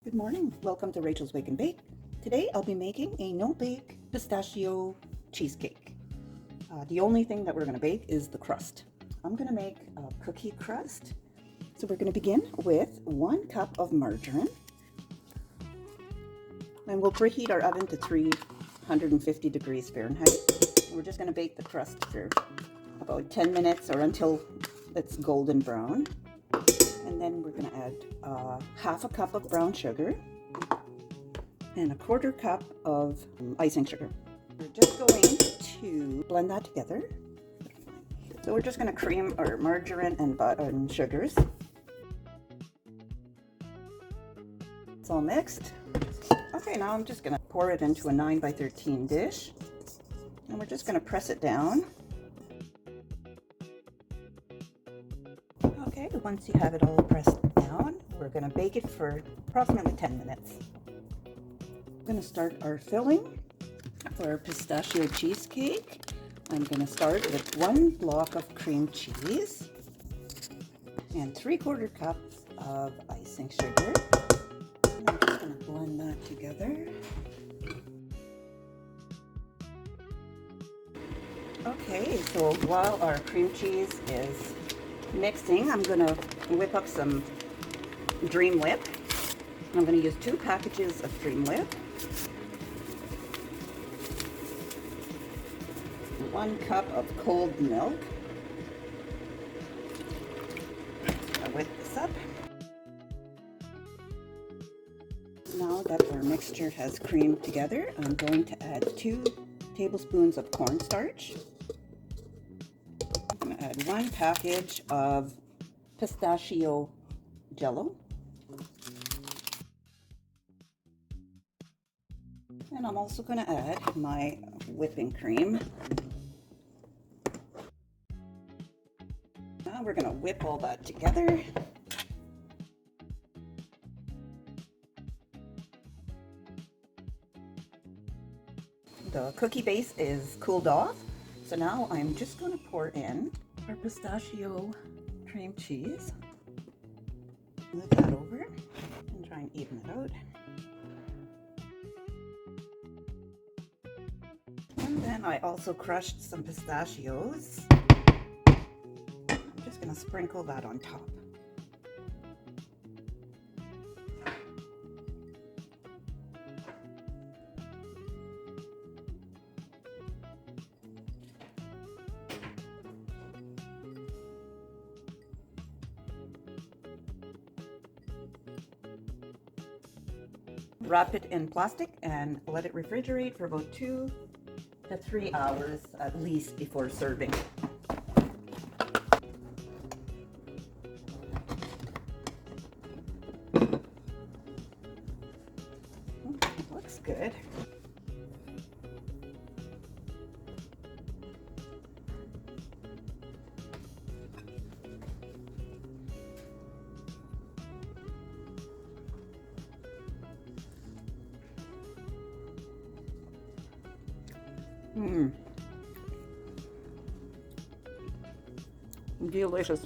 Good morning. Welcome to Rachel's Bake and Bake. Today I'll be making a no-bake pistachio cheesecake. The only thing that we're going to bake is the crust. I'm going to make a cookie crust. So we're going to begin with 1 cup of margarine. And we'll preheat our oven to 350 degrees Fahrenheit. And we're just going to bake the crust for about 10 minutes or until it's golden brown. And then we're going to add half a cup of brown sugar and a 1/4 cup of icing sugar. We're just going to blend that together. So we're just going to cream our margarine and butter and sugars. It's all mixed. Okay, now I'm just going to pour it into a 9 by 13 dish. And we're just going to press it down. Okay, once you have it all pressed down, we're going to bake it for approximately 10 minutes. We're going to start our filling for our pistachio cheesecake. I'm going to start with 1 block of cream cheese and 3/4 cups of icing sugar. And I'm just going to blend that together. Okay, so while our cream cheese is mixing, I'm going to whip up some Dream Whip. I'm going to use 2 packages of Dream Whip, 1 cup of cold milk. I'll whip this up. Now that our mixture has creamed together, I'm going to add 2 tablespoons of cornstarch. I'm going to add 1 package of pistachio jello. And I'm also going to add my whipping cream. Now we're going to whip all that together. The cookie base is cooled off. So now I'm just going to pour in our pistachio cream cheese. Move that over and try and even it out. And then I also crushed some pistachios. I'm just going to sprinkle that on top. Wrap it in plastic and let it refrigerate for about 2 to 3 hours at least before serving. It looks good. Delicious.